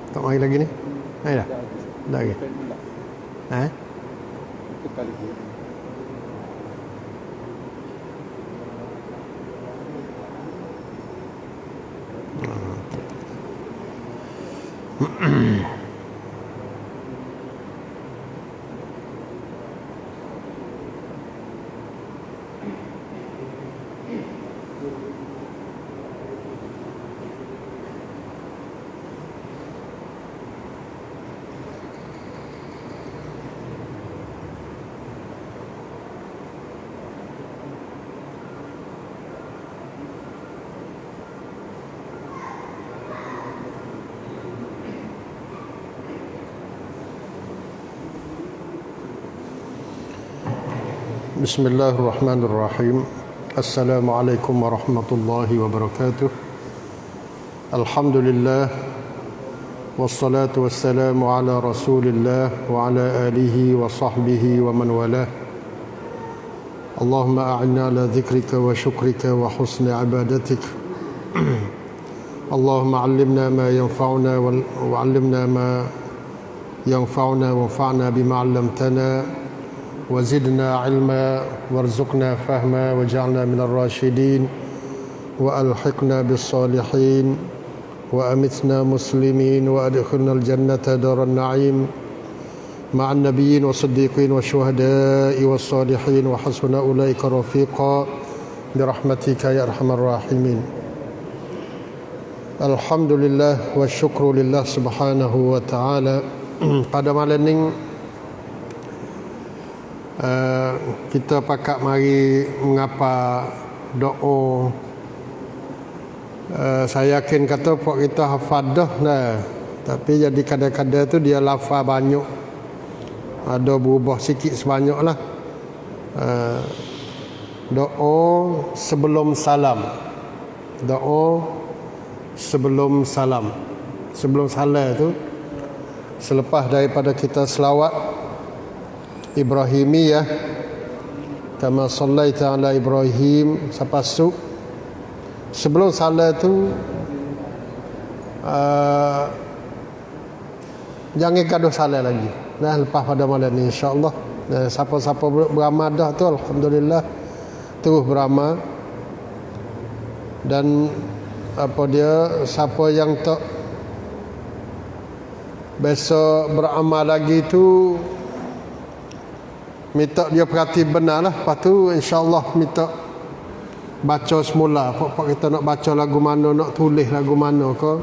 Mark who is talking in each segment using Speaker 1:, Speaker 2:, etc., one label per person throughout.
Speaker 1: Tak mari lagi ni? Mari dah? Dah lagi? Bismillahirrahmanirrahim. Assalamualaikum warahmatullahi wabarakatuh. Alhamdulillah. Wassalatu wassalamu ala rasulillah wa ala alihi wa sahbihi wa man walah. Allahumma a'inna ala dhikrika wa syukrika wa husni ibadatik. Allahumma 'allimna ma yanfa'una wa 'allimna ma yanfa'una wa anfa'na bima 'allamtana وزدنا علما وارزقنا فهما واجعلنا من الراشدين وألحقنا بالصالحين وأمتنا مسلمين وأدخلنا الجنة دار النعيم مع النبيين والصديقين والشهداء والصالحين وحسن أولئك رفيقا برحمتك يا أرحم الراحمين. Alhamdulillah wa syukru lillah subhanahu wa ta'ala. Pada malam ni kita pakat mari mengapa doa. Saya yakin kata pok kita hafadah dah, tapi jadi kadang-kadang tu dia lafaz banyak, ada berubah sikit sebanyak lah. Doa sebelum salam, doa sebelum salam. Sebelum salam tu, selepas daripada kita selawat Ibrahimiyah, kama sallaita ala Ibrahim, sapasuk sebelum salat tu jangan gaduh salat lagi. Nah, lepas pada malam ni insya-Allah, siapa-siapa beramal dah tu alhamdulillah terus beramal. Dan apa dia, siapa yang tak besok beramal lagi tu minta dia perhati benar lah. Lepas tu insyaAllah minta baca semula. Apa kita nak baca lagu mana, nak tulis lagu mana ke.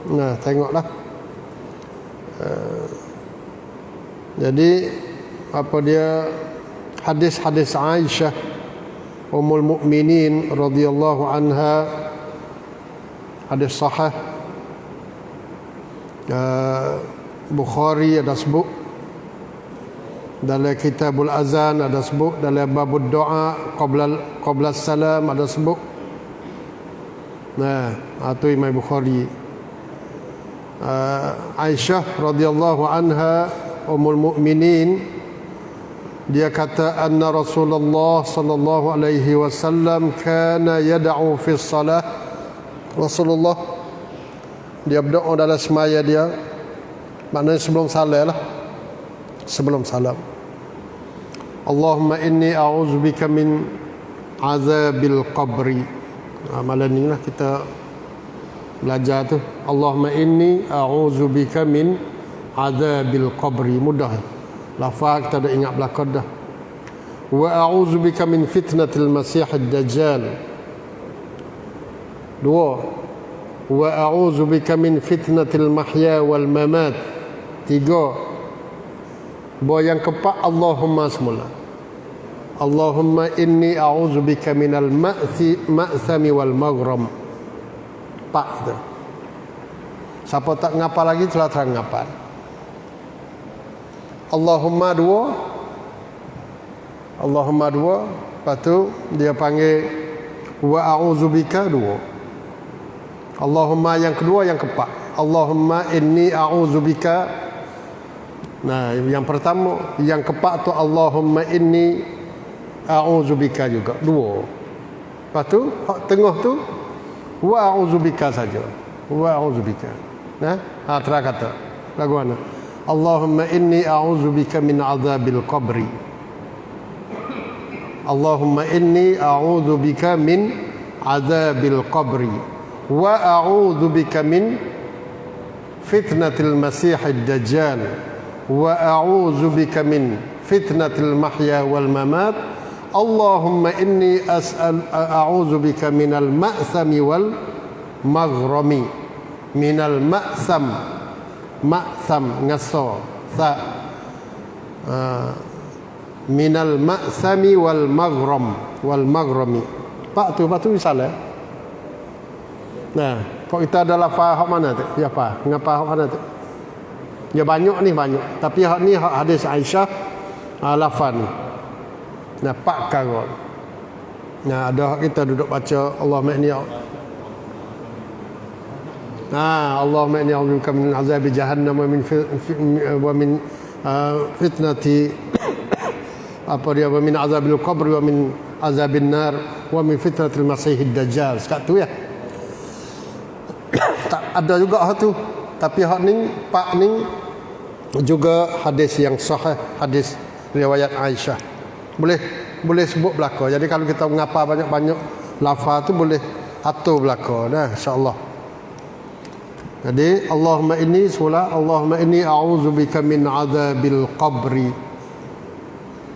Speaker 1: Nah, tengoklah. Jadi apa dia, hadis-hadis Aisyah Ummul Mukminin radhiyallahu anha, hadis sahih, Bukhari ada sebut, dalam kitabul azan ada sebut, dalam babud doa qabla salam ada sebut. Nah, itu Imam Bukhari. Aisyah radhiyallahu anha Ummul Mukminin, dia kata anna Rasulullah sallallahu alaihi wasallam kana yad'u fi shalah. Rasulullah dia berdoa dalam semaya dia, maknanya sebelum salam lah, sebelum salam. Allahumma inni a'udzubika min azabil qabri. Malam ni lah kita belajar tu. Allahumma inni a'udzubika min azabil qabri. Mudah. Lafaz kita dah ingat belakang dah. Wa a'udzubika min fitnatil masihid dajjal. Dua. Wa a'udzubika min fitnatil mahya wal mamat. Tiga. Bahawa yang keempat Allahumma semula. Allahumma inni a'udzubika minal ma'thami wal maghram. Empat tu. Siapa tak ngapal lagi telah terang ngapal. Allahumma dua. Allahumma dua. Lepas tu dia panggil wa a'udzubika dua. Allahumma yang kedua, yang keempat. Allahumma inni a'udzubika. Nah, yang pertama, yang keempat tu Allahumma inni a'udzubika juga, dua. Lepas tu hak tengah tu wa a'udzubika saja. Wa a'udzubika. Nah, Terang kata. Lagu mana? Allahumma inni a'udzubika min azabil qabri. Allahumma inni a'udzubika min azabil qabri wa a'udzubika min fitnatil masiihid dajjal wa a'udzubika min fitnatil mahya wal mamat. Allahumma inni a'udzubika minal ma'sami wal maghrami. Minal ma'sam, ngaso sa minal ma'sami wal maghrami. Pak tu misalnya. Nah, kok kita ada lafaz hak mana tu? Ya apa? Ngapa hak mana tu? Ya banyak. Tapi hak ni hak hadis Aisyah lafaz ni. Nah, pak karon. Nah, ada hak kita duduk baca Allahumma inni Allahumma inni a'udzubika min azabi jahannam wa min fitnati wa min azabil qabr wa min azabin nar wa min fitnatil masiihid dajjal. Sekat tu ya. Tak ada juga hak tu. Tapi hak ni pak ni juga hadis yang sahih, hadis riwayat Aisyah. Boleh sebut belaka. Jadi kalau kita mengapa banyak-banyak lafaz tu boleh atur belaka. Nah, insya-Allah. Jadi Allahumma inni a'udzubika min azabil qabri.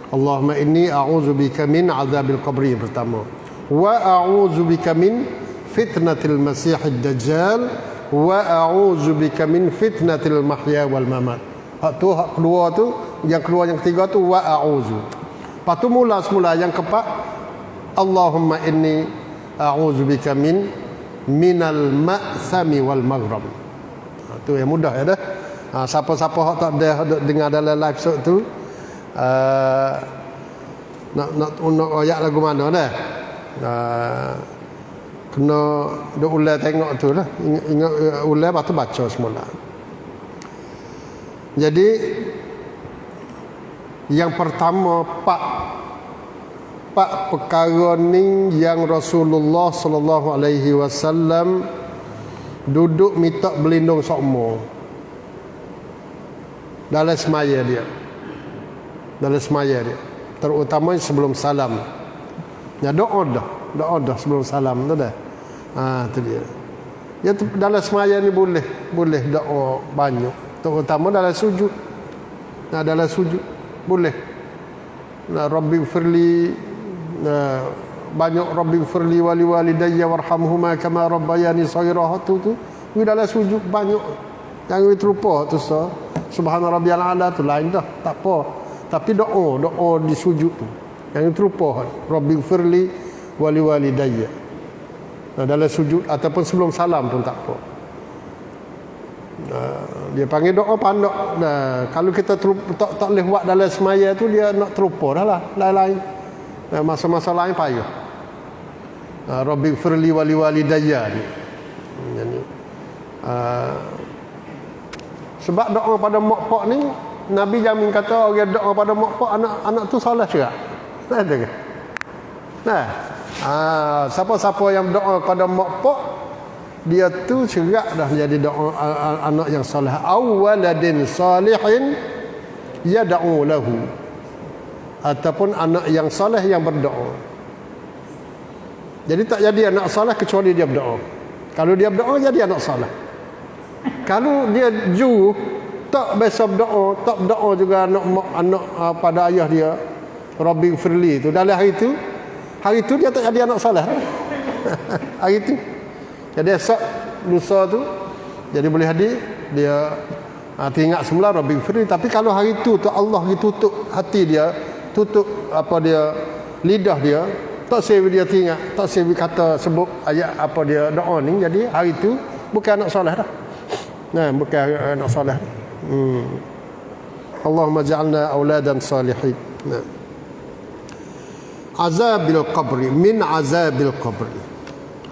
Speaker 1: Allahumma inni a'udzubika min azabil qabri pertama. Wa a'udzubika min fitnatil masiihid dajjal wa a'udzubika min fitnatil mahya wal mamat. Hak tu hak kedua tu, yang ketiga tu wa a'udzu. Lepas tu semula yang keempat Allahumma inni a'udzubika minal ma'sami wal maghrab. Tu yang mudah ya dah. Siapa-siapa hak tak ada dengar dalam live show tu nak ayat lagu mana dah. Kena duk ulang tengok tu lah. Ingat ulang lepas tu baca semula. Jadi yang pertama pak perkara ni yang Rasulullah sallallahu alaihi wasallam duduk minta berlindung sokmo dalam semaya dia. Terutama sebelum salam. Ya doa dah sebelum salam tu dah. Tu dia. Ya dalam semaya ni boleh doa banyak. Terutama dalam sujud. Dalam sujud boleh. Rabbi firli banyak Rabbi firli wali walidayya warhamhuma kama rabbayani shaghira tu dalam sujud banyak. Yang terlupa tu subhana rabbiyal a'la tu lain dah, tak apa. Tapi doa di sujud tu. Yang terlupa Rabbi firli wali walidayya. Dalam sujud ataupun sebelum salam pun tak apa. Dia panggil doa pandok. Kalau kita tak boleh buat dalam semaya tu, dia nak terlupa dah lah lain-lain. Masa-masa lain payah. Rabbi firli wali walidayya ni. Sebab doa pada mak pak ni Nabi jamin kata orang doa pada mak pak anak tu soleh juga. Ada ke? Siapa-siapa yang doa pada mak pak dia tu cerak dah jadi doa anak yang soleh. Awaladin salihin yad'u lahu. Ataupun anak yang soleh yang berdoa. Jadi tak jadi anak soleh kecuali dia berdoa. Kalau dia berdoa jadi anak soleh. Kalau dia tak biasa berdoa, tak berdoa juga anak pada ayah dia, Rabbi firli tu. Dalam hari tu dia tak jadi anak soleh. Hari tu. Jadi esok lusa tu jadi boleh hadir dia teringat semula Rabbi firli. Tapi kalau hari tu Allah tutup hati dia, tutup lidah dia, tak sewi dia teringat, tak sewi kata sebut ayat apa dia doa ni, jadi hari tu bukan anak soleh dah. Bukan anak soleh. Allahumma ja'alna auladan salihin. Azabil qabri, min azabil qabri.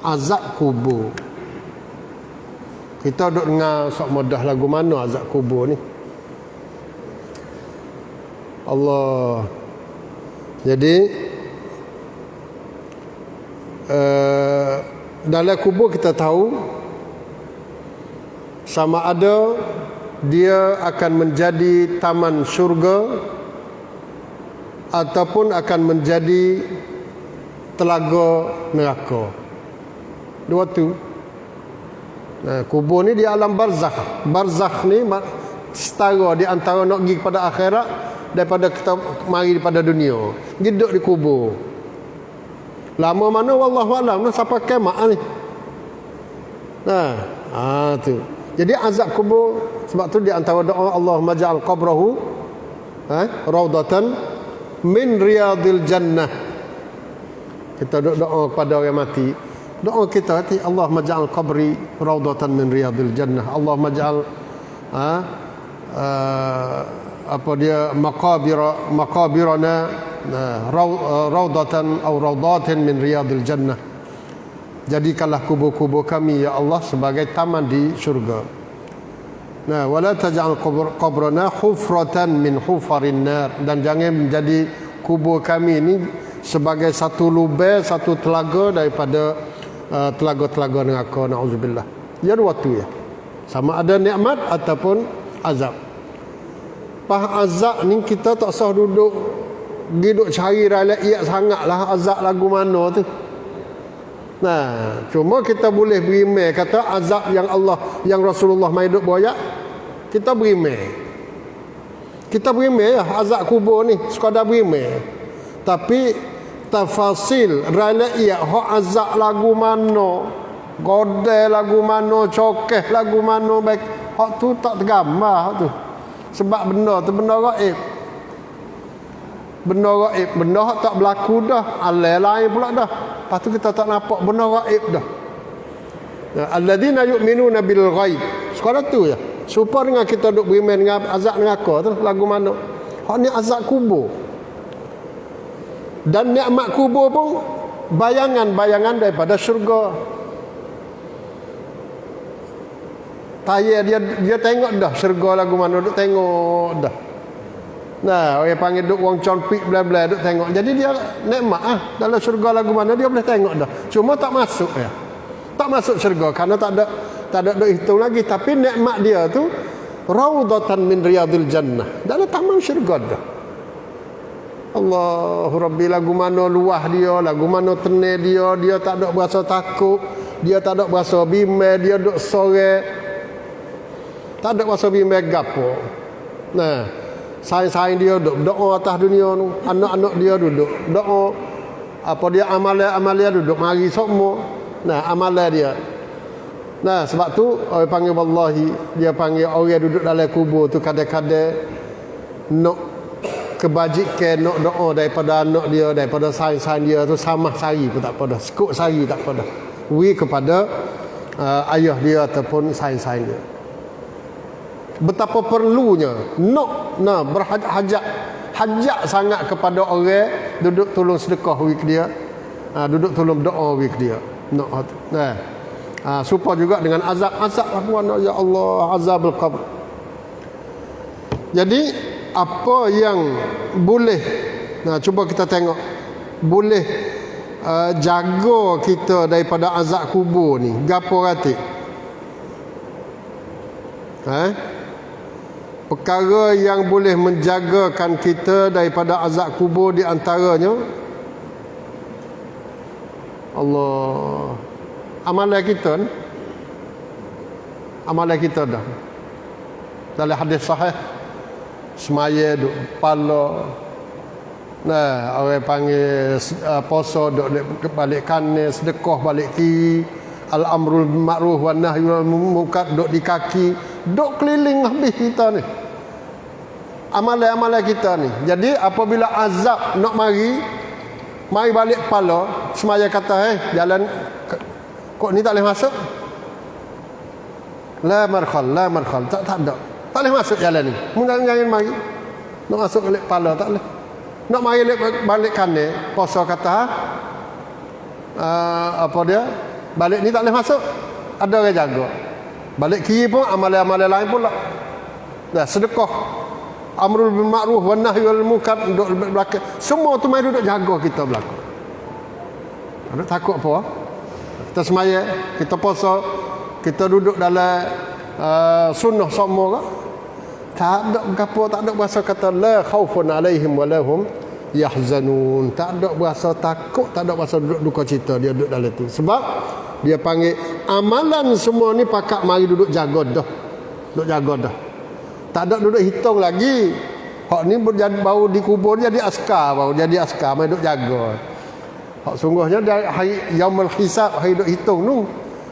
Speaker 1: Azab kubur. Kita duk dengar sok mudah lagu mana azab kubur ni. Allah. Jadi dalam kubur kita tahu sama ada dia akan menjadi taman syurga ataupun akan menjadi telaga neraka. Dua tu. Kubur ni di alam barzakh. Barzakh ni setara di antara nak pergi kepada akhirat daripada kita mari pada dunia. Hidup di kubur. Lama mana wallahu alam sampai kiamat ni. Tu. Jadi azab kubur, sebab tu di antara doa Allahumma ja'al qabrahu raudatan min riyadil jannah. Kita doa kepada orang mati. Doa kita hati Allahumma ja'al qabri raudatan min riyadil jannah. Allahumma ja'al maqabirana raudatan atau raudatin min riyadil jannah. Jadikanlah kubur-kubur kami ya Allah sebagai taman di syurga. Wala taj'al qabrana hufratan min hufarin nar, dan jangan menjadi kubur kami ini sebagai satu lubang, satu telaga daripada telaga-telaga neraka, naudzubillah. Ya dua tu ya. Sama ada nikmat ataupun azab. Azab ni kita tak usah duduk cari rakyat sangatlah azab lagu mana tu. Cuma kita boleh berimeh kata azab yang Allah, yang Rasulullah mai duk boyak, kita berimeh. Kita berimeh azab kubur ni, sekadar berimeh. Tapi tafasil rakyat hak azab lagu mana, godel lagu mana, cokeh lagu mana, baik hak tu tak tergambar hak tu. Sebab benda tu benda gaib. Benda gaib, benda hak tak berlaku dah, alai lain pula dah. Lepas tu kita tak nampak benda gaib dah. Alladzina yu'minuna bil ghaib. Sekarang tu ya. Supaya dengan kita duk beriman dengan azab neraka tu lagu mana? Hak ni azab kubur. Dan nikmat kubur pun bayangan-bayangan daripada syurga. Tayar dia tengok dah syurga lagu mana, duk tengok dah. Orang panggil duk wong compik bla-bla duk tengok. Jadi dia nikmat dalam syurga lagu mana dia boleh tengok dah. Cuma tak masuk ya. Tak masuk syurga kerana tak ada duk hitung lagi, tapi nikmat dia tu raudatan min riyadil jannah. Dalam taman syurga dah. Allahu Rabbi, lagu mana luah dia, lagu mana tenang dia tak ada berasa takut, dia tak ada berasa bimbang, dia duk sore. Tak ada berasa bimbang gapo. Saing-saing dia duduk doa atas dunia tu, anak-anak dia duduk doa, apa dia amalan duduk mari semua. Amalan dia. Sebab tu orang panggil wallahi, dia panggil orang duduk dalam kubur tu kadang-kadang nak kebajikan, nak doa daripada anak dia, daripada saing-saing dia tu sama sari pun tak apa dah, sekut sari tak apa dah. Kepada ayah dia ataupun saing-saing dia. Betapa perlunya berhajat sangat kepada orang duduk tolong sedekah wik dia, duduk tolong doa wik dia. Supaya juga dengan azab lakuan ya Allah, azabul qabr. Jadi apa yang boleh cuba kita tengok boleh jaga kita daripada azab kubur ni, gapo ratik? Perkara yang boleh menjagakan kita daripada azab kubur di antaranya Allah, amalan kita dah. Dalam hadis sahih, semaya duk pala. Orang panggil puasa duk balik kanan, sedekah balik kiri, al-amrul ma'ruf wan nahyul munkar duk di kaki, duk keliling habis kita ni. Amalan-amalan kita ni. Jadi apabila azab nak mari balik kepala, semaya kata jalan kok ni tak boleh masuk. La markhal, tak ada. Tak boleh masuk jalan ni. Jangan mari. Nak masuk balik kepala tak boleh. Nak mari balik kanan, puasa kata apa dia? Balik ni tak boleh masuk. Ada orang jaga. Balik kiri pun amalan-amalan lain pula. Sedekah, amrul bil ma'ruf wan nahyul munkar duduk belakang. Semua tu mai duduk jaga kita belakang. Ada takut apa? Kita semaya, kita puasa, kita duduk dalam sunnah semua kak. Tak ada gapo, tak ada bahasa kata la khaufun alaihim wa lahum yahzanun. Tak ada bahasa takut, tak ada bahasa duduk duka cita dia duduk dalam tu. Sebab dia panggil amalan semua ni pakak mari duduk jaga dah. Duduk jaga dah. Tak ada duduk hitung lagi. Hak ni baru dikubur jadi askar, mari duduk jaga. Hak sungguhnya dari hari yaumul hisab, hari duduk hitung tu.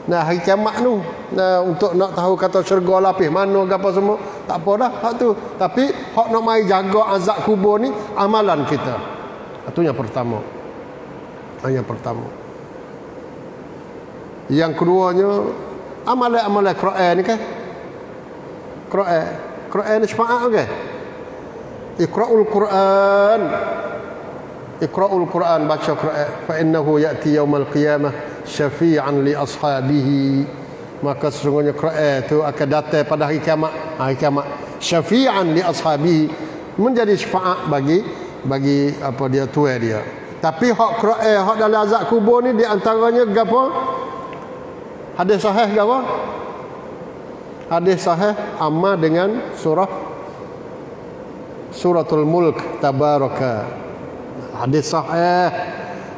Speaker 1: Nah, hari kiamat tu. Nah, untuk nak tahu kata syurga lapis mana apa semua, tak apa dah hak tu. Tapi hak nak mai jaga azab kubur ni amalan kita. Itu yang pertama. Yang pertama. Yang keduanya amalan-amalan Quran ni kan. Quran ni syafaat okey. Iqra'ul Quran. Iqra'ul Quran, baca Quran. Fa innahu ya'ti yaumal qiyamah syafi'an li ashabihi. Maka sesungguhnya Quran itu akan datang pada hari kiamat. Hari kiamat syafi'an li ashabihi, menjadi syafaat bagi apa dia tuai dia. Tapi hak Quran hak dalam azab kubur ni di antaranya gapo? Hadis sahih gapo? Hadis sahih amma dengan suratul Mulk tabaraka. Hadis sahih.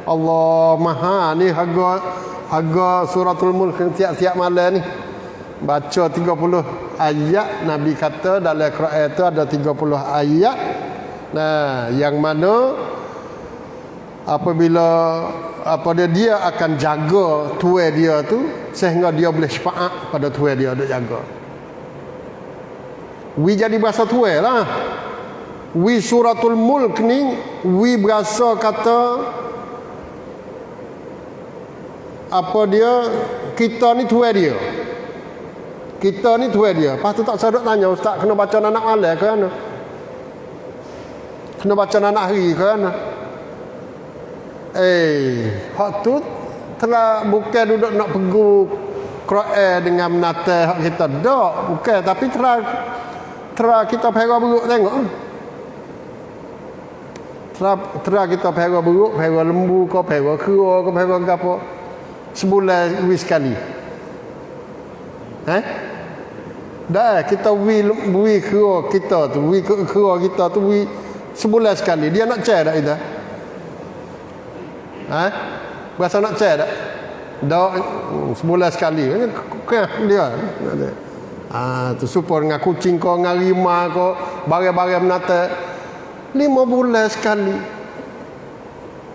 Speaker 1: Allah Maha ni harga suratul Mulk tiap-tiap malam ni. Baca 30 ayat. Nabi kata dalam Quran itu ada 30 ayat. Nah, yang mana apabila dia akan jaga tuai dia tu sehingga dia boleh syafaat pada tuai dia duk jaga. Wi jadi bahasa tuai lah. Wi suratul Mulk ni wi berasa kata apa dia, kita ni tuai dia. Kita ni tuai dia. Lepas tu tak sadar tanya ustaz kena baca anak malam ke mana? Kena baca anak hari ke mana? Hak tu telah bukan duduk nak pegu Quran dengan menata hak kita dak, bukan, tapi telah kita pergi buruk tengok. Telah kita pergi buruk, pergi lembu ke, pergi kera ke, pergi apa. Sebulan wi sekali. Dah kita wi kera kita tu, wi kera kita tu wi sebulan sekali. Dia nak cek dak kita? Berasa nak cek tak? Dak sebulan sekali. Dia. Tu super dengan kucing kau, dengan rimau kau, barang-barang menata 5 bulan sekali.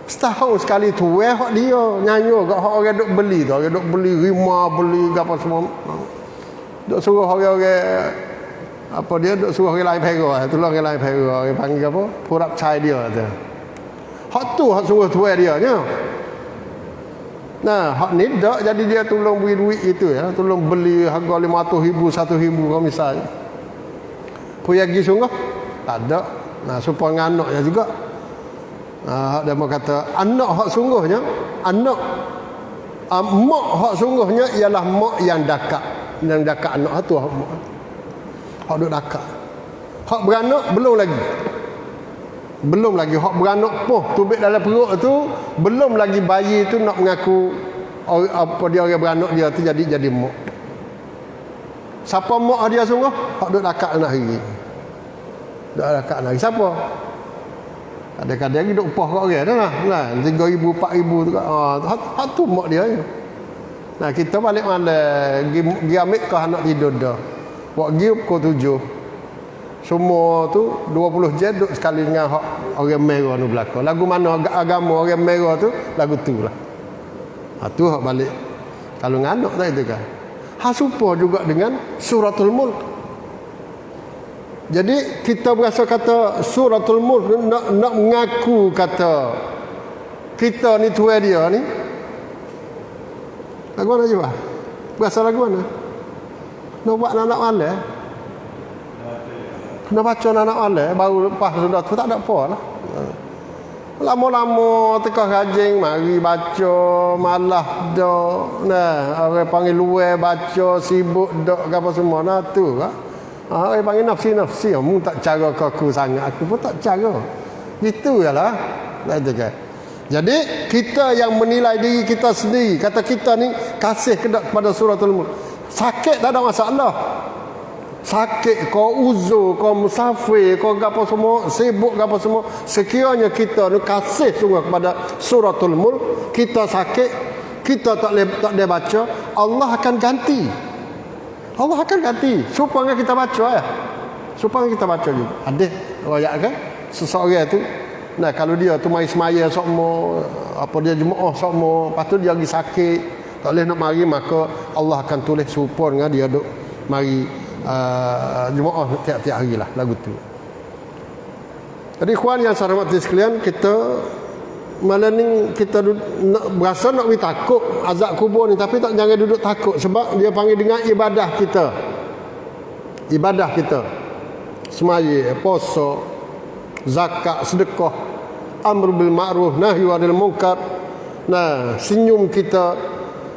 Speaker 1: Setahun sekali tu hak dia nyanyi kat hak orang duk beli tu. Orang duk beli rimau, beli apa semua. Duk suruh orang-orang apa dia duk suruh orang lain perah. Tolong orang lain perah. Orang panggil apa? Purap cai dia tu. Hak tu hak suruh tuai dia nya. Nah, hak ni dak jadi dia tolong beri duit itu ya, tolong beli harga 500,000, 1,000 kalau misalnya. Punya pergi sungguh? Tak ada. Nah, supaya anaknya juga. Hak dia mau kata anak hak sungguhnya, anak mak hak sungguhnya ialah mak yang dekat. Yang dekat anak tu hak mak. Hak duk dekat. Hak beranak belum lagi. Belum lagi hak beranak pun tubik dalam perut tu, belum lagi bayi tu nak mengaku apa dia orang beranak dia tu jadi mak. Siapa mak dia sungguh? Hak duk dekat anak hari. Duk dekat anak hari siapa? Kadang-kadang duk upah kat orang dah lah. 3,000 4,000 tu kat. Hak tu mak dia. Nah, kita balik malam pergi ambil ke anak tidur dah. Buat pergi pukul 7. Semua tu 20 jam duduk sekali dengan orang merah tu belakang. Lagu mana agama orang merah tu, lagu tu lah. Tu hak balik. Kalau nganak tak itu kan. Serupa juga dengan suratul Mulk. Jadi kita berasa kata suratul Mulk nak mengaku kata kita ni tuai dia ni. Lagu mana je bah? Berasa lagu mana? Nak buat anak malam. Kena baca anak malam baru lepas sudah tu tak ada apa lah. Lama-lama tekah rajin mari baca malah dak. Nah, orang panggil luar baca sibuk dak apa semua nah tu kah. Orang panggil nafsi-nafsi, mu tak cara kaku sangat, aku pun tak cara. Gitu yalah. Nah itu kan. Jadi kita yang menilai diri kita sendiri, kata kita ni kasih kepada suratul Mulk. Sakit tak ada masalah. sakit, kau uzur, kau musafir, kau gapo semua, sibuk gapo semua, sekiranya kita ni kasih sungguh kepada suratul Mulk, kita sakit, kita tak boleh baca, Allah akan ganti. Allah akan ganti. Supaya kita baca ya. Supaya kita baca juga. Ada royak kan? Seseorang tu, nah kalau dia tu mari semaya sokmo, apa dia jemaah sokmo, lepas tu dia lagi sakit, tak boleh nak mari, maka Allah akan tulis supaya dengan dia duk mari jemaah tiap-tiap hari lah lagu tu. Jadi ikhwan yang saya hormati sekalian, kita malam ni kita berasa nak takut azab kubur ni, tapi tak, jangan duduk takut, sebab dia panggil dengan ibadah kita. Ibadah kita. Semaya, puasa, zakat, sedekah, amr bil ma'ruf, nahi 'anil munkar. Nah, senyum kita,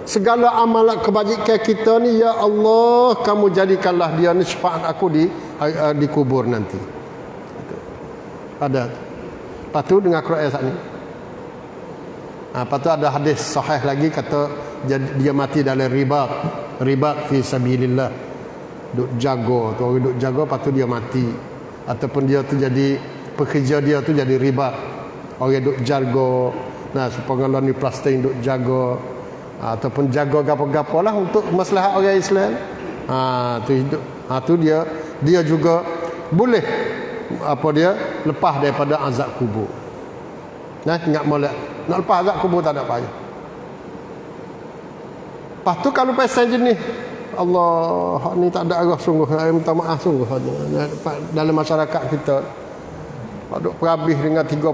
Speaker 1: segala amalan kebajikan kita ni, ya Allah, kamu jadikanlah dia ni syafaat aku di kubur nanti. Ada. Lepas tu dengan Quran saat ni. Lepas tu ada hadis sahih lagi kata dia mati dalam ribat fi sabilillah. Duk jaga, tu orang duk jaga, lepas tu dia mati. Ataupun dia tu jadi pekerja, dia tu jadi ribat. Orang duk jaga. Nah, supaya ni plastik duk jaga. Ataupun jaga gapo-gapo lah untuk maslahat orang Islam. Tu dia juga boleh apa dia lepas daripada azab kubur. Nah, ingat molek nak lepas azab kubur tak ada payah. Lepas tu kalau pasal jenis Allah ni tak ada arah sungguh, saya minta maaf sungguh dalam masyarakat kita. Duk perhabis dengan 30,000,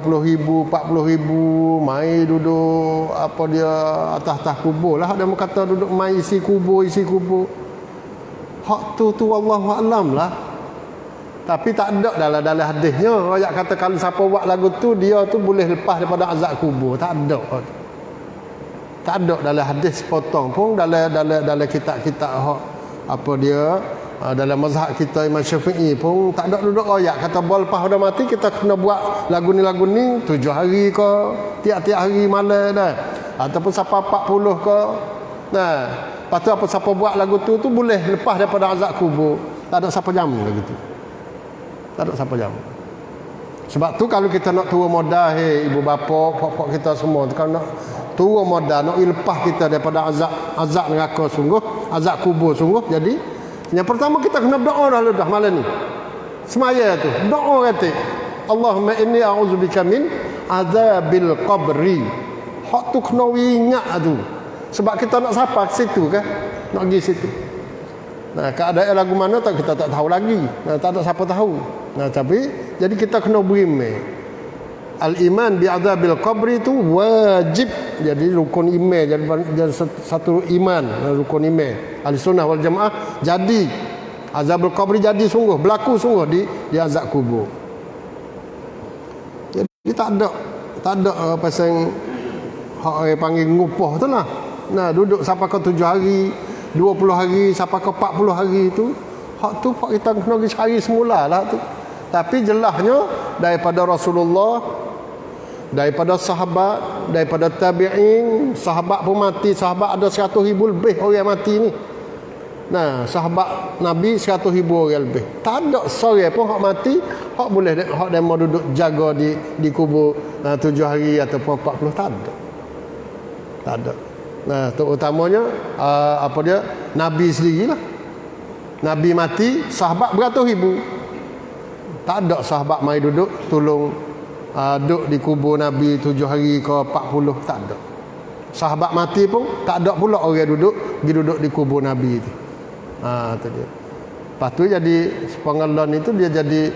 Speaker 1: 40,000 mai duduk apa dia atas-atas kubur lah. Dia kata duduk mai isi kubur. Hak tu wallahu alam lah. Tapi tak ada dalam hadisnya ayat kata kalau siapa buat lagu tu dia tu boleh lepas daripada azab kubur. Tak ada. Tak ada dalam hadis potong pun dalam kitab-kitab apa dia dalam mazhab kita Imam Syafi'i pun tak ada duduk ayat kata bol lepas dah mati kita kena buat lagu ni 7 hari ke, tiap-tiap hari malam dah, ataupun sampai 40 ke. Nah, lepas tu apa siapa buat lagu tu boleh lepas daripada azab kubur. Tak ada siapa jamu lagu tu. Tak ada siapa jamu. Sebab tu kalau kita nak tua modal, ibu bapa, pok-pok kita semua, kalau nak tua modal, nak lepas kita daripada azab neraka sungguh, azab kubur sungguh. Jadi yang pertama kita kena doa dah malam ni. Semaya tu, doa kata, Allahumma inni a'udzubika min azabil qabri. Hak tu kena ingat tu. Sebab kita nak sapa ke situ kan? Nak pergi situ. Nah, keadaan lagu mana tak kita tak tahu lagi. Nah, tak ada siapa tahu. Nah, tapi jadi kita kena berimeh. Al-iman bi'adzabil qabri itu wajib. Jadi rukun iman, jadi satu iman, rukun iman Ahlussunnah wal Jamaah. Jadi azabul qabri jadi sungguh, berlaku sungguh di azab kubur. Jadi tak ada pasal hak orang panggil ngupah tu lah. Nah, duduk sampai ke 7 hari, 20 hari, sampai ke 40 hari tu, hak tu hak kita kena pergi cari semula lah tu. Tapi jelasnya daripada Rasulullah, daripada sahabat, daripada tabi'in, sahabat pun mati, sahabat ada 100,000 lebih orang mati ni. Nah, sahabat Nabi 100,000 orang lebih. Tak ada seorang pun hak mati, hak boleh hak dia mau duduk jaga di kubur 7 hari ataupun 40, tak ada. Tak ada. Nah, terutamanya apa dia? Nabi sendirilah. Nabi mati, sahabat beratus ribu. Tak ada sahabat mai duduk tolong duduk di kubur Nabi 7 hari ke 40, tak ada. Sahabat mati pun tak ada pula orang duduk di kubur Nabi itu. Tu dia. Lepas tu jadi pengalaman itu dia jadi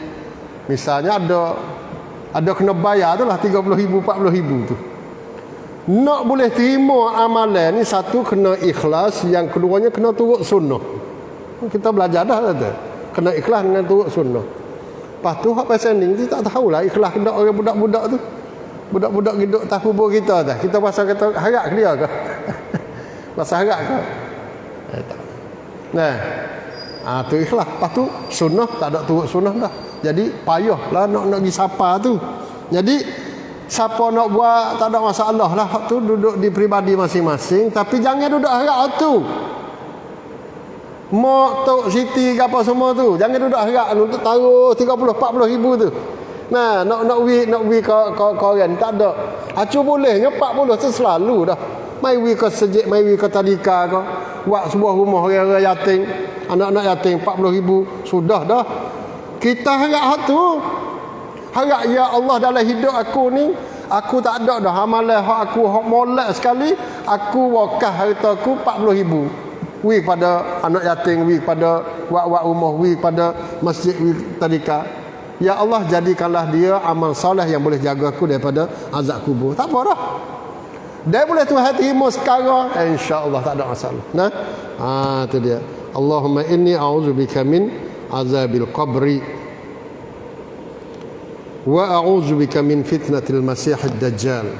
Speaker 1: misalnya ada kena bayar tu lah 30,000 40,000 tu. Nak boleh terima amalan ni, satu kena ikhlas, yang keduanya kena turut sunnah. Kita belajar dah tu. Kena ikhlas dengan turut sunnah. Lepas tu hak pasal ni kita tak tahulah ikhlas kena orang budak-budak tu. Budak-budak hidup atas kubur kita dah. Kita pasal kata harap ke dia ke? Pasal harap ke? Tak. Nah. Tu ikhlas. Lepas tu sunnah tak ada turut sunnah dah. Jadi payahlah nak pergi sapa tu. Jadi siapa nak buat tak ada masalah lah. Hak tu duduk di peribadi masing-masing, tapi jangan duduk harap tu. mak tok siti ke apa semua tu. Jangan duduk harap untuk taruh 30-40 ribu tu. Nah, nak wi ke orang tak ada. Acu bolehnya 40 tu selalu dah. Mai wi ke sejik, mai wi ke tadika ke. Buat sebuah rumah orang-orang yatim, anak-anak yatim 40 ribu sudah dah. Kita harap hak tu. Harap ya Allah dalam hidup aku ni, aku tak ada dah amalan hak aku hak molek sekali, aku wakaf hartaku 40 ribu. Wi pada anak yatim, wi pada wak-wak rumah, wi pada masjid, wi tadika. Ya Allah, jadikanlah dia amal soleh yang boleh jaga aku daripada azab kubur. Tak apa dah. Dia boleh Tuhan terima sekarang, insya-Allah tak ada masalah. Nah. Tu dia. Allahumma inni a'udzubika min azabil qabri wa a'udzubika min fitnatil masiihid dajjal.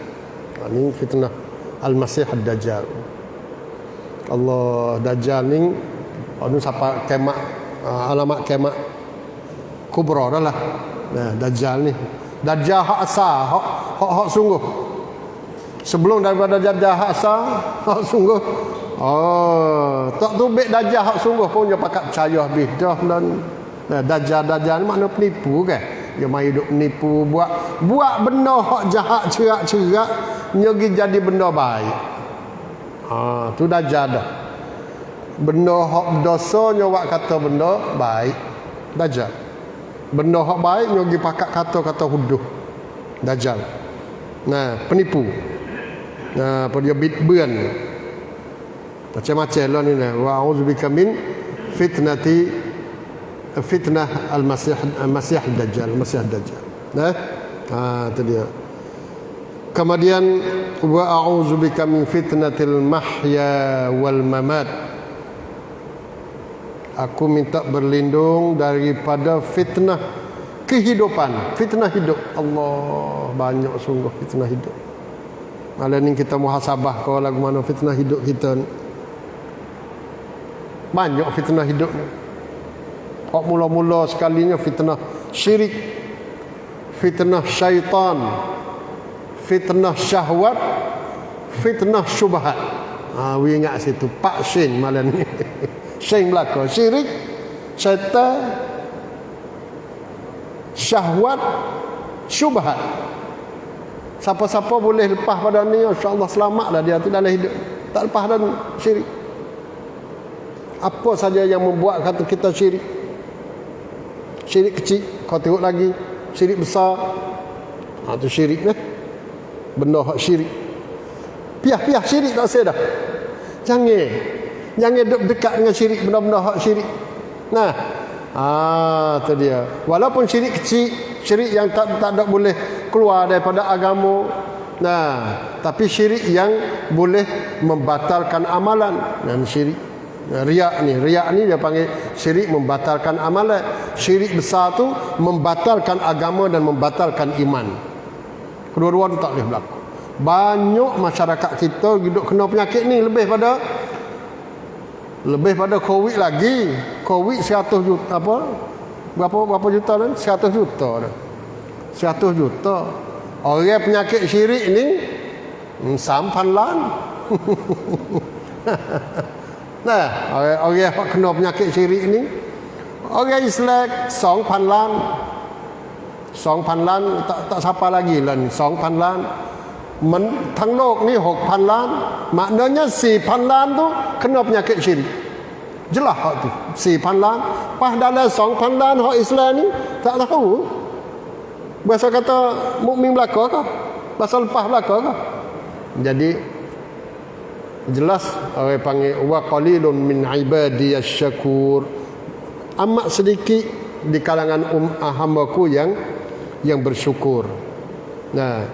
Speaker 1: Ini fitnah al-masihid dajjal. Allah, dajjal ni siapa kiamat, alamat kiamat kubra dah lah. Nah, dajjal ni. Dajjal hak asal, hak sungguh. Sebelum daripada dajjal hak asal, hak sungguh. Tak tubik dajjal hak sungguh pun dia pakat percaya habis dah dan nah, dajjal ni makna penipu kan. Dia mai duk menipu, buat benda hak jahat cerak-cerak nyogi jadi benda baik. Tu dajjal dah. Benda hak dosa nyawak kata benda baik. Dajjal. Benda hak baik nyogi pakat kata-kata huduh. Dajjal. Nah, penipu. Nah, apa dia bitbun. Macam-macam lah ni nah. Wa a'udzubika min fitnah al-masih dajjal. Nah. Itu dia. Kemudian wa a'udzubika min fitnatil mahya wal mamat. Aku minta berlindung daripada fitnah kehidupan, fitnah hidup. Allah, banyak sungguh fitnah hidup. Malam ni kita muhasabah kau lagu mana fitnah hidup kita ni. Banyak fitnah hidup ni. Kok mula-mula sekalinya fitnah syirik, fitnah syaitan, fitnah syahwat, fitnah syubhat. We ingat situ Pak Shin malam ni. Shin belaka syirik, syaitan, syahwat, syubhat. Siapa-siapa boleh lepas pada ni, insya-Allah selamatlah dia tu dalam hidup. Tak lepas dan syirik. Apa saja yang membuat kata kita syirik. Syirik kecil, kau tengok lagi syirik besar. Tu syirik dah. Benda hak syirik. Piah-piah syirik tak saya dah. Jangan duduk dekat dengan syirik, benda-benda hak syirik. Nah. Tu dia. Walaupun syirik kecil, syirik yang tak ada boleh keluar daripada agama. Nah, tapi syirik yang boleh membatalkan amalan. Dan syirik riak ni dia panggil syirik membatalkan amalan. Syirik besar tu membatalkan agama dan membatalkan iman. Kedua-dua tu tak boleh berlaku. Banyak masyarakat kita hidup kena penyakit ni lebih pada COVID lagi. COVID 100 juta apa? Berapa juta dah? 100 juta dah. 100 juta. Orang penyakit syirik ni 3,000 lan. Nah, orang kena penyakit syirik ni, orang Islam 2,000 lan. 2,000 lan tak siapa lagi lah ni 2,000 lan.ทั้งโลกni 6,000 lan. Maknanya 4,000 lan tu kena penyakit syirik. Jelas hak tu 4,000 lan. Pas dalam 2,000 lan hak Islam ni tak tahu. Bahasa kata mukmin belaka ke? Bahasa lepas belaka ke? Jadi jelas orang panggil wa qalilun min ibadiyasy syakur. Amat sedikit di kalangan hamba-Ku yang bersyukur. Nah,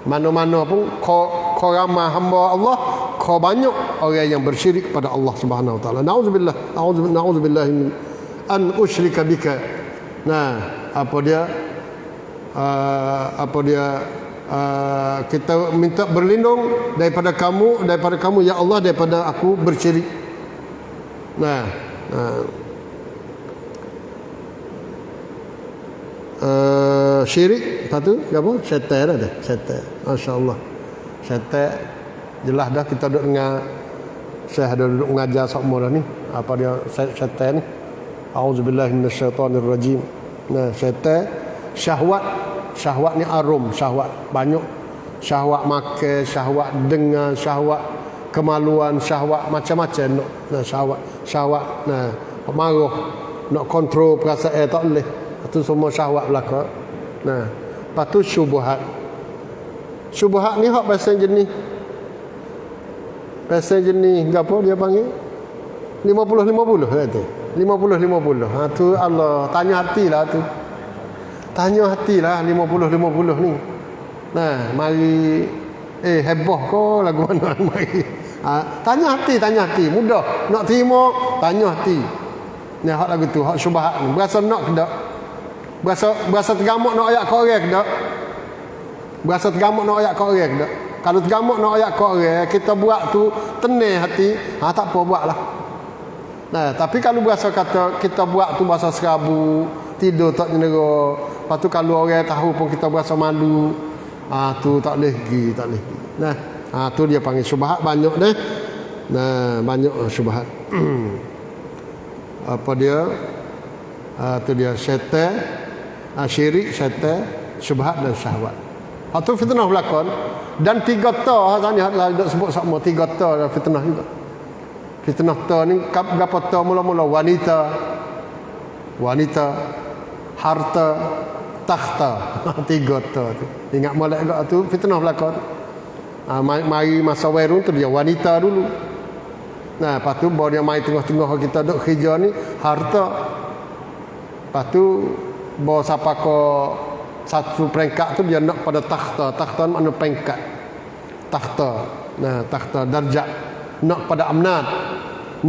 Speaker 1: mana-mana pun kau ramai hamba Allah, kau banyak orang yang bersyirik kepada Allah Subhanahu wa taala. Na'udzubillah min an usyrika bika. Nah, apa dia kita minta berlindung daripada kamu ya Allah, daripada aku bersyirik. Syirik lepas tu apa? Syaitan dah. Syaitan. Masya-Allah. Syaitan jelas dah kita duduk dengar saya ada duduk mengajar semua dah ni. apa dia syaitan ni. Auzubillahi minasyaitonirrajim. Nah, syaitan syahwat ni arum, syahwat banyak, syahwat makan, syahwat dengar, syahwat kemaluan, syahwat macam-macam. Nah, syahwat nah marah, nak kontrol perasaan tak boleh. Itu semua syahwat belaka. Nah, lepas tu syubhat. Syubhat ni hak bahasa jenis. Bahasa jenis gapo dia panggil? 50-50 kata. 50-50. Ha tu Allah tanya hatilah tu. Tanya hatilah 50-50 ni. Nah, mari heboh ko lagu mana mari. Tanya hati, mudah. Nak terima, tanya hati. Ni hak lagu tu, hak syubhat ni. Berasa nak ke tak? Berasa tergamuk nak ayat korek ke tak? Berasa tergamuk nak ayat korek ke tak? Kalau tergamuk nak ayat korek, kita buat tu tenang hati, tak apa buatlah. Nah, tapi kalau berasa kata kita buat tu bahasa serabu, tidur tak nyera. Lepas tu kalau orang tahu pun kita berasa malu. Tu tak boleh pergi. Nah, tu dia panggil syubhat banyak dah. Nah, banyak syubhat. Apa dia? Tu dia syaitan, syirik, syaitan, syubhat dan syahwat. Tu fitnah berlakon dan 3 ta tadi ada sebut sama 3 ta fitnah juga. Fitnah ta ni gapo ta mula-mula wanita, harta, takhta. 3 ta tu. Ingat molek gak tu fitnah berlakon. Mari masa wairun tu dia wanita dulu. Nah, lepas tu baru dia mai tengah-tengah kita duk kerja ni harta. Lepas tu baru siapa ko satu peringkat tu dia nak pada takhta. Takhta makna peringkat. Takhta. Nah, takhta darjat. Nak pada amnat.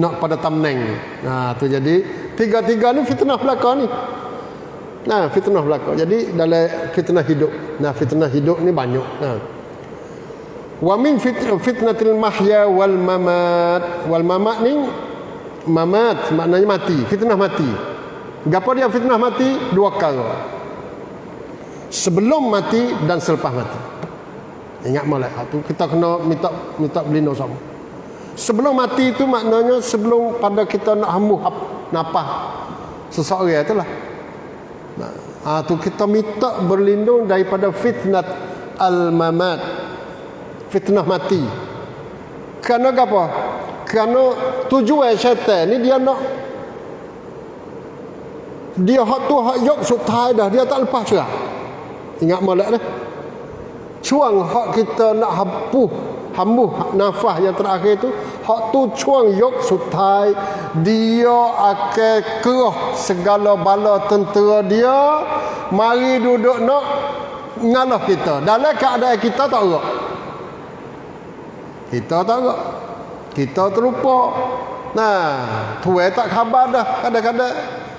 Speaker 1: Nak pada tamneng. Nah, tu jadi tiga-tiga ni fitnah belaka ni. Nah, fitnah belaka. Jadi dalam fitnah hidup. Nah, fitnah hidup ni banyak. Nah. Wa min fitnatil mahya wal mamat. Wal mamat ni mamat maknanya mati, fitnah mati. Gapo dia fitnah mati? 2 perkara. Sebelum mati dan selepas mati. Ingat molek tu kita kena minta berlindung sama. Sebelum mati itu maknanya sebelum pada kita nak hembuh nafas seseorang itulah. Tu kita minta berlindung daripada fitnat al-mamat. Fitnah mati. Kerana apa? Kerana tujuan syaitan ni dia nak dia hak tu hak yok sutai dah, dia tak lepas cerah. Ingat molek dah. Cuang hak kita nak hambuh nafas yang terakhir tu, hak tu cuang yok sutai, dia akan kerah segala bala tentera dia, mari duduk nak ngalah kita. Dalam keadaan kita tak gerak. Kita tak gerak. Kita terlupa. Nah, tuai tak khabar dah. Kadang-kadang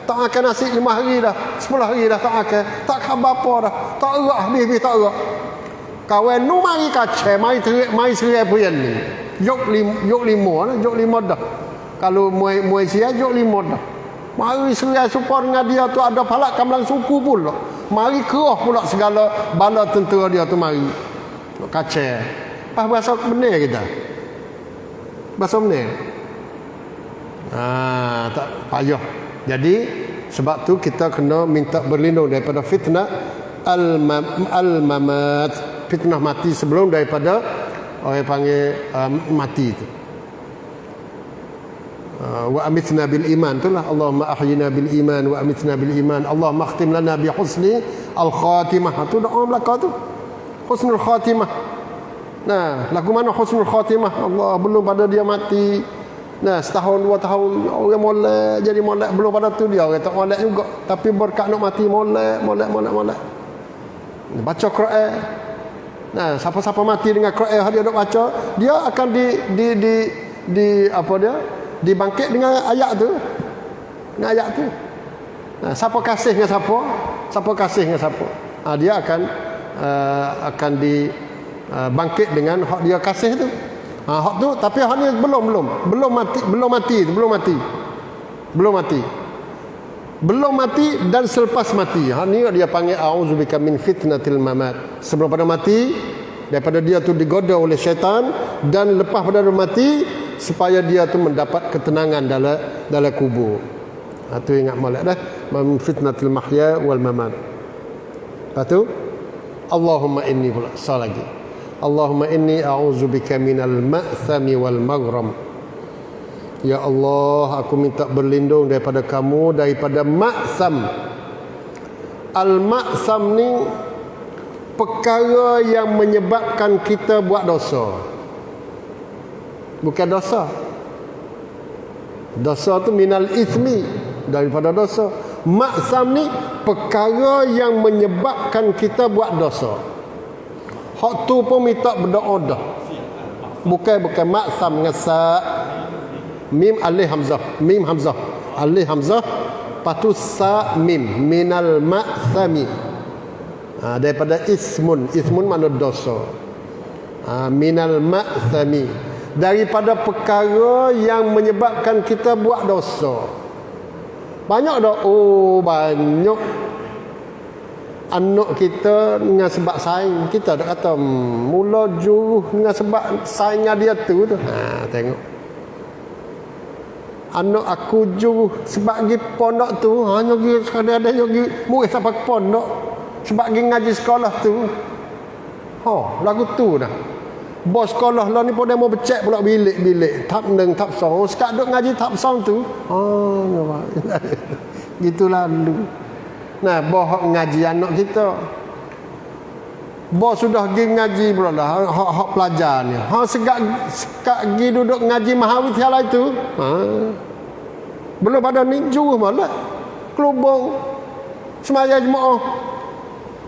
Speaker 1: tak makan nasi 5 hari dah, 10 hari dah tak makan. Tak khabar apa dah. Tak gerak habis tak gerak. Kawan nu mari kacau, mari serai puyan ni. Yok 5 dah. Kalau muai sia yok 5 dah. Mari serai supaya dengan dia tu ada palak kamlang suku pula. Mari kerah pula segala bala tentera dia tu mari. Kacau. Pas bahasa benar kita. Bahasa benar. Tak payah. Jadi sebab tu kita kena minta berlindung daripada fitnah al-mamat, fitnah mati sebelum daripada orang panggil mati itu. Wa amitna bil iman, itulah Allahumma ahyina bil iman wa amitna bil iman, Allahumma akhtim lana bi husni al khatimah. Tu doa belaka tu, husnul khatimah. Nah, lagu mana husnul khatimah? Allah belum pada dia mati. Nah, setahun 2 tahun orang molek jadi molek, belum pada tu dia orang tak molek juga, tapi berkat nak mati molek. Baca Quran. Nah, siapa-siapa mati dengan Quran dia dok baca, dia akan di apa dia? Dibangkit dengan ayat tu. Dengan ayat tu. Nah, siapa kasih dengan siapa? Siapa kasih dengan siapa? Dia akan bangkit dengan hak dia kasih tu. Hak tu, tapi hak ni belum mati dan selepas mati. Hak ni dia panggil a'udzubika min fitnatil mamat. Sebelum pada mati, daripada dia tu digoda oleh syaitan, dan lepas pada mati supaya dia tu mendapat ketenangan dalam dalam kubur. Tu ingat molek dah. Min fitnatil mahya wal mamat. Lepas tu Allahumma inni pula lagi. Allahumma inni a'udzubika minal ma'thami wal maghram. Ya Allah, aku minta berlindung daripada kamu daripada ma'tham. Al-ma'tham ni perkara yang menyebabkan kita buat dosa. Bukan dosa. Dosa tu minal ithmi, daripada dosa. Ma'tham ni perkara yang menyebabkan kita buat dosa. Hak tu pun minta berdoa dah. Bukan ma'tham dengan sa, mim alif hamzah, mim hamzah, alif hamzah, patu sa mim, minal ma'thami. Daripada ismun mana dosa. Minal ma'thami, daripada perkara yang menyebabkan kita buat dosa. Banyak dah, banyak anak kita dengan sebab saing. Kita dah kata mula juruh dengan sebab saingnya dia tu. Tengok anak aku juruh sebab pergi pondok tu, hanya pergi kadang-kadang pergi murid sampai pondok sebab pergi ngaji sekolah tu. Lagu tu dah. Bos sekolah lah ni pun dia mau becek pula bilik-bilik. Tap 1, tap 2. Sekat duk ngaji tap 1 tu. Gitulah dulu. Nah, bohong ngaji anak kita. Bos sudah pergi ngaji pula dah. Hak pelajar ni. Sekat pergi duduk ngaji Mahawidyalaya itu. Belum pada ni juruh malah. Kelubung. Semaya jemaah.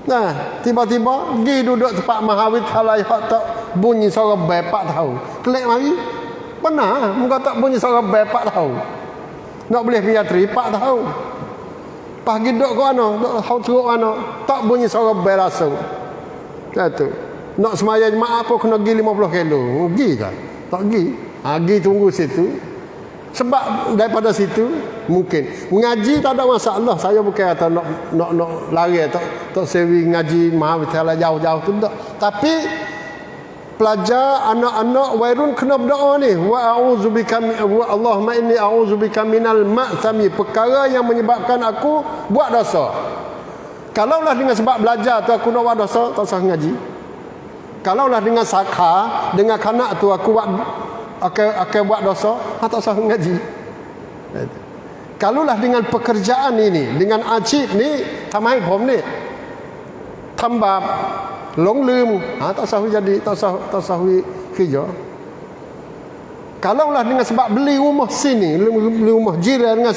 Speaker 1: Nah, tiba-tiba pergi duduk tempat Mahawidyalaya hak tak bunyi suara bel 4 tahun. Kelik mari. Benar, muka tak bunyi suara bel 4 tahun. Nak boleh pediatri 4 tahun. Pagi duduk ke mana? Duduk hau teruk mana? Tak bunyi suara bel langsung. Tu. Nak semaya jemaah apa kena pergi 50 kilo. Pergi kan? Tak pergi. Pergi tunggu situ. Sebab daripada situ mungkin mengaji tak ada masalah. Saya bukan kata nak lari tak sewi ngaji Mahawidyalaya jauh-jauh tu tak. Tapi pelajar anak-anak wairun kena berdoa ni, wa a'udzubika Allahumma inni a'udzubika minal ma'thami, perkara yang menyebabkan aku buat dosa. Kalaulah dengan sebab belajar tu aku nak buat dosa, tak usah ngaji. Kalaulah dengan sakha, dengan kanak tu aku buat dosa, tak usah ngaji. Kalaulah dengan pekerjaan ini, dengan ajib ni, tamai pom ni, tambah long lum, tak usah jadi, tak usah kerja. Kalaulah dengan sebab beli rumah sini, beli rumah jiran dengan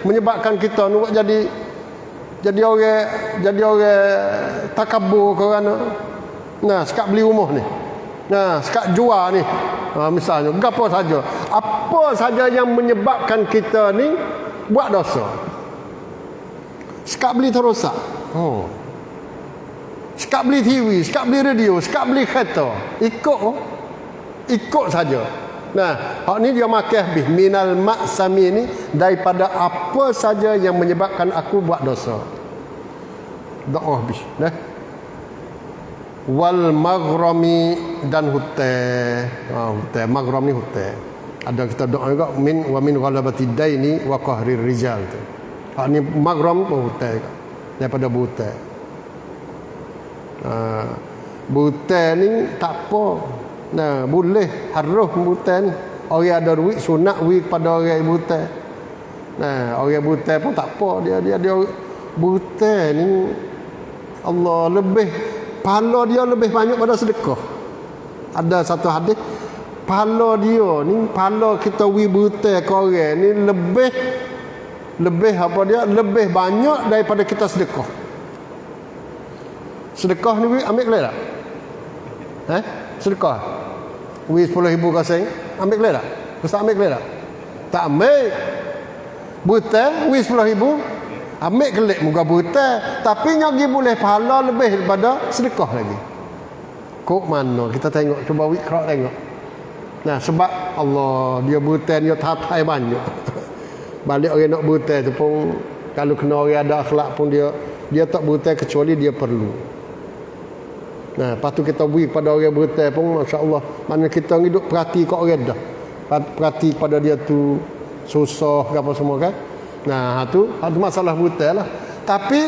Speaker 1: menyebabkan kita nak jadi orang takabur kerana sekat beli rumah ni. Sekat jual ni. Misalnya, apa saja. Apa saja yang menyebabkan kita ni buat dosa. Sekat beli terosak. Sekat beli TV, sekat beli radio, sekat beli kereta. Ikut saja. Hak ni dia makan habis. Minal ma'sami ni daripada apa saja yang menyebabkan aku buat dosa. Doa habis. Wal maghrami dan hutai. Hutai. Maghram ni hutai. Ada kita doa juga wa min ghalabati daini wa qahrir rijal tu. Hak ni maghram pun hutai. Daripada butai. Butai ni tak apa. Boleh harus butai ni. Orang ada duit sunat duit pada orang butai. Orang butai pun tak apa. Dia butai ni Allah lebih pahala dia lebih banyak pada sedekah. Ada satu hadis, pahala dia ni, pahala kita butai ke orang ni lebih apa dia? Lebih banyak daripada kita sedekah. Sedekah ni ambil kelih tak? Sedekah 10,000 kasing, ambil kelih tak? Ustaz ambil kelih tak? Tak ambil. Butai 10,000 ambil kelih muka butai, tapi nyagi boleh pahala lebih daripada sedekah lagi. Kok mana kita tengok, cuba wikrak tengok. Sebab Allah dia butai dia tatai banyak. Balik orang nak butai tu pun kalau kena orang ada akhlak pun dia tak butai kecuali dia perlu. Lepas tu kita beri pada orang butai pun masya-Allah, mana kita hidup perhati kat orang dah. Perhati pada dia tu susah ke apa semua kan. Nah, tu masalah buta lah. Tapi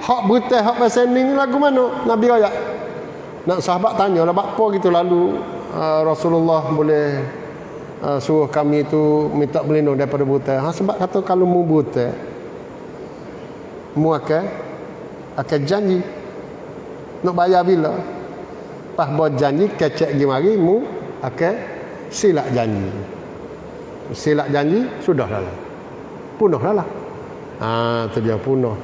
Speaker 1: hak buta hak pasal ni lagu mana? Nabi ayat. Nak sahabat tanya lah apa gitu lalu Rasulullah boleh suruh kami tu minta berlindung daripada buta. Sebab kata kalau mu buta mu akan janji nak bayar bila. Pas buat janji kecek gi mari mu akan silap janji. Silap janji sudah dah lah. Punah dah lah. Tu dia punah.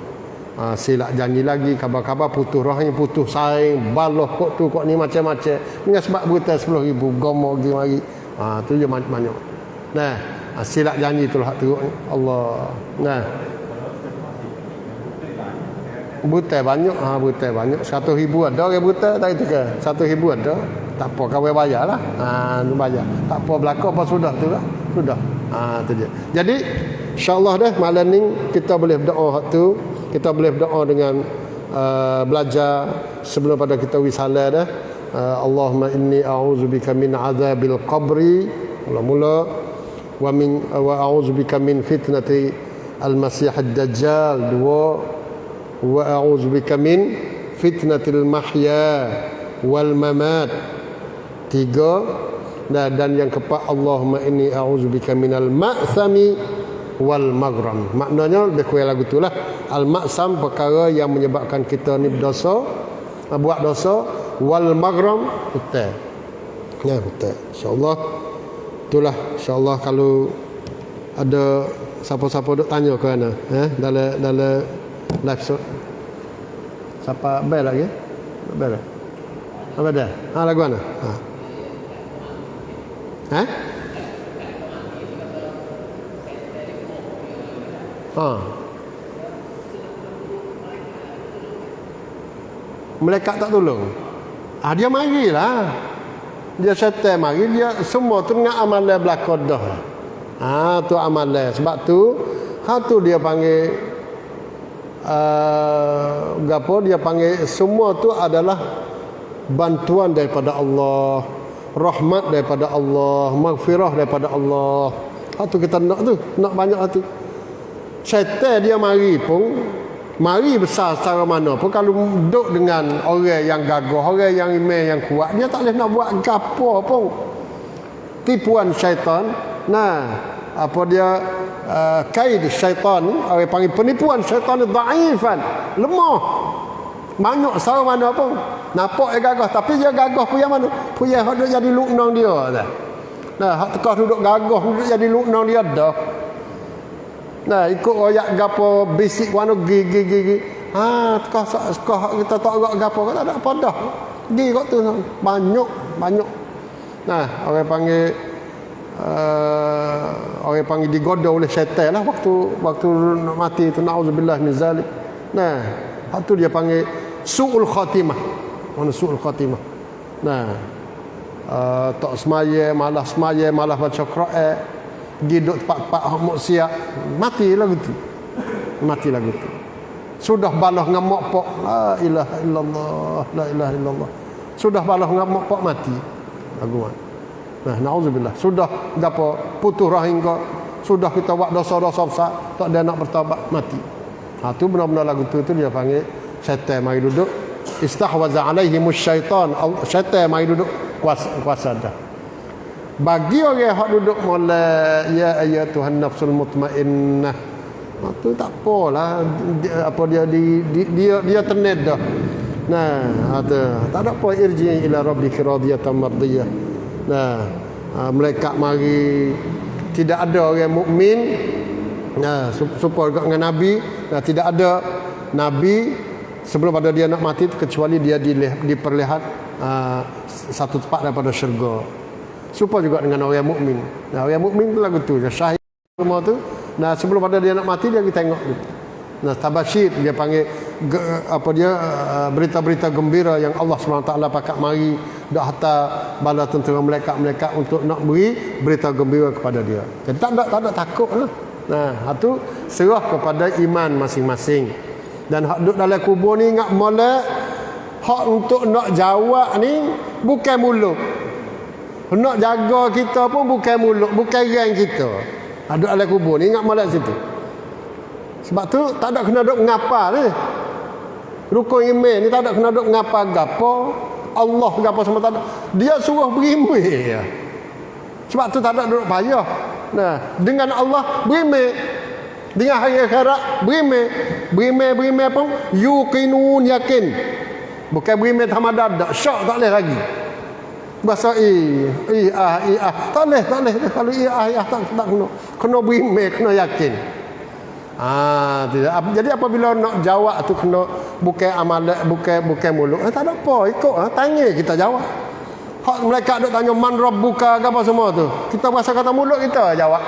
Speaker 1: Silap janji lagi, khabar-khabar putus rahim, putus saing, baloh kok tu kok ni macam-macam. Dengan sebab buta 10,000 gomo gi mari. Tu je banyak. Nah, silap janji itulah hak teruk ni. Allah. Nah. Buta banyak, buta banyak. 1,000 ada orang buta tak itu ke? 1,000 ada. Tak apa kau bayarlah. Bayar. Tak apa belaka apa sudah tu lah. Sudah. Tu je. Jadi insya-Allah dah malam ni kita boleh berdoa hak tu. Kita boleh berdoa dengan belajar sebelum pada kita wisalah dah. Allahumma inni a'udzubika min azabil qabri mula-mula wa a'udzubika min fitnati al-masih ad-dajjal 2 wa a'udzubika min fitnatil mahya wal mamat 3 dan yang keempat Allahumma inni a'udzubika minal ma'sami wal maghram. Maknanya lebih kurang lagu itulah. Al-ma'sam perkara yang menyebabkan kita ni berdosa, buat dosa, wal maghram betul. Ya betul. Insya-Allah itulah insya-Allah kalau ada siapa-siapa duk tanya ke mana dalam live show. Siapa bel lagi? Bel. Apa dah? Lagu mana? Malaikat tak tolong. Dia marilah. Dia syaitan mari, dia semua tu dengan amalan belaka dah. Tu amalan. Sebab tu tu dia panggil gapo dia panggil semua tu adalah bantuan daripada Allah, rahmat daripada Allah, maghfirah daripada Allah. Tu kita nak tu, nak banyak tu. Syaitan dia mari pun mari besar secara mana pun kalau duduk dengan orang yang gagah, orang yang iman yang kuat, dia tak boleh nak buat gapo pun. Tipuan syaitan. Nah, apa dia kaid syaitan, orang panggil penipuan syaitan dhaifan, lemah. Banyak secara mana pun. Nampak dia gagah tapi dia gagah punya mana? Punya hak duk jadi luknang dia dah. Nah, hak tekah duduk gagah duduk jadi luknang dia dah. Nah, ikut royak gapo bisik warna gigi. Tekah kita tak royak gapo tak ada apa dah. Gi kok tu banyak. Nah, orang panggil digoda oleh syaitan lah waktu nak mati tu, naudzubillah min zalik. Nah, hak tu dia panggil su'ul khatimah. Mana su'ul khatimah. Nah, tak semaya, malah baca Quran. Giduk tempat-tempat maksiat, matilah gitu. Sudah balah dengan mokpok, la ilaha illallah. Sudah balah dengan mokpok mati. Lagu mana? Nah, naudzubillah. Sudah gapo putus rahim kau, sudah kita buat dosa-dosa besar, tak ada nak bertaubat mati. Tu benar-benar lagu tu dia panggil syaitan mari duduk. Istahwaza alaihimus syaitan. Syaitan mari duduk kuasa dah. Bagi orang yang duduk mulai ya ayyatuhan nafsul mutmainnah, tu tak apalah dia tened dah. Nah, tak ada apa, irji ila rabbika radiyatan mardiyah. Nah, malaikat mari, tidak ada orang mukmin supaya dengan nabi. Nah, tidak ada nabi sebelum pada dia nak mati kecuali dia diperlihat satu tempat daripada syurga. Supaya juga dengan orang mukmin. Nah, orang mukmin tu lagu tu, syahid semua tu. Nah, sebelum pada dia nak mati dia pergi tengok tu. Nah, tabasyir dia panggil berita-berita gembira yang Allah SWT pakat mari dak hantar bala tentera malaikat-malaikat untuk nak beri berita gembira kepada dia. Jadi tak ada takutlah. Nah, tu serah kepada iman masing-masing. Dan hak duduk dalam kubur ni ingat molek, hak untuk nak jawab ni bukan mulut. Nak jaga kita pun bukan mulut, bukan rang kita. Duduk dalam kubur ni ingat molek situ. Sebab tu tak ada kena duduk ngapa ni. Rukun iman ni tak ada kena duduk ngapa gapo. Allah gapo semua tak ada. Dia suruh berimeh ya. Sebab tu tak ada duduk payah. Nah, dengan Allah berimeh. Dengan hari akhirat berimeh. Berimeh pun yuqinun yakin. Bukan berimeh tamada dak syak tak boleh lagi. Bahasa tak boleh kalau tak kena berimeh, kena yakin. Tidak. Jadi apabila nak jawab tu kena bukan amalan, bukan mulut. Tak ada apa, ikut tanya kita jawab. Hak mereka duk tanya man rabbuka apa semua tu. Kita bahasa kata mulut kita jawab.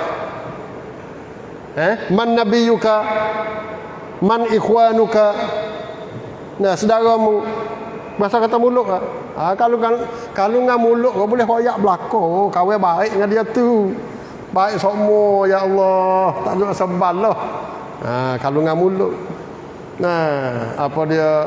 Speaker 1: Man nabiyuka, man ikhwanuka. Nah, saudaramu bahasa kata mulut kalau ngam mulut kau boleh hoyak belako, kawan baik dengan dia tu. Baik semua ya Allah, tak ada sebal lah. Kalau ngam mulut. Nah, apa dia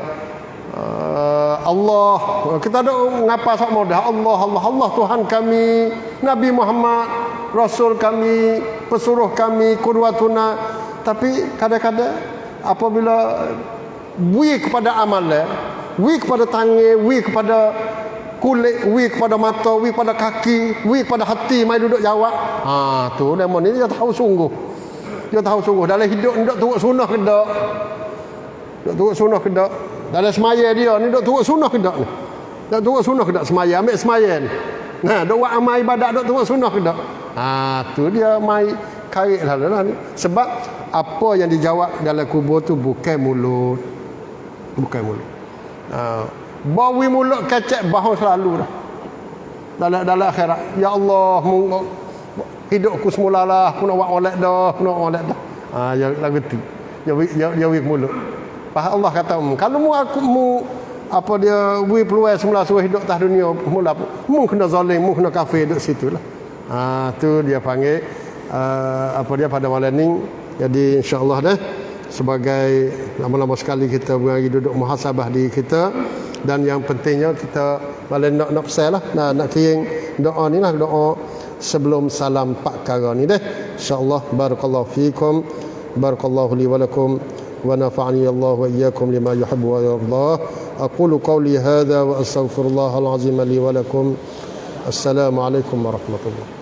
Speaker 1: Allah, kita ada ngapa sama dah Allah Tuhan kami, Nabi Muhammad Rasul kami, pesuruh kami, qudwatuna. Tapi kadang-kadang apabila kepada amalan, kepada tangan, kepada kulit, kepada mata, kepada kaki, kepada hati, mai duduk jawab. Tu lemon ni dia tahu sungguh. Dia tahu sungguh dalam hidup ni duk turut sunnah ke dak? Duk turut sunnah ke dak? Dalam semaya dia ni duk turut sunnah ke dak ni? Duk turut sunnah ke dak semaya? Ambil semaya ni. Nah, duk buat amal ibadat duk turut sunnah ke dak? Tu dia mai karik lah ni. Sebab apa yang dijawab dalam kubur tu bukan mulut. Bukan mulut. Bawi mulut kecek bahu selalu dah. Dalam akhirat. Ya Allah, hidupku semula lah, aku nak buat molek dah, ya lagu tu. Dia wi mulut. Pas Allah kata, kalau mu apa dia wi peluang semula suruh hidup atas dunia mula mu kena zalim, mu kena kafir duduk situlah. Tu dia panggil apa dia pada malam ni. Jadi insya-Allah dah sebagai lama-lama sekali kita bagi duduk muhasabah diri kita, dan yang pentingnya kita malam nak pesan lah, nak kiring doa ni lah, doa sebelum salam 4 perkara ni deh. Insya-Allah barakallahu fikum, barakallahu li wa lakum wa nafa'ani Allah wa iyyakum lima yuhibbu wa yarda. Aqulu qawli hadha wa astaghfirullahal azim li wa lakum. Assalamu alaikum warahmatullahi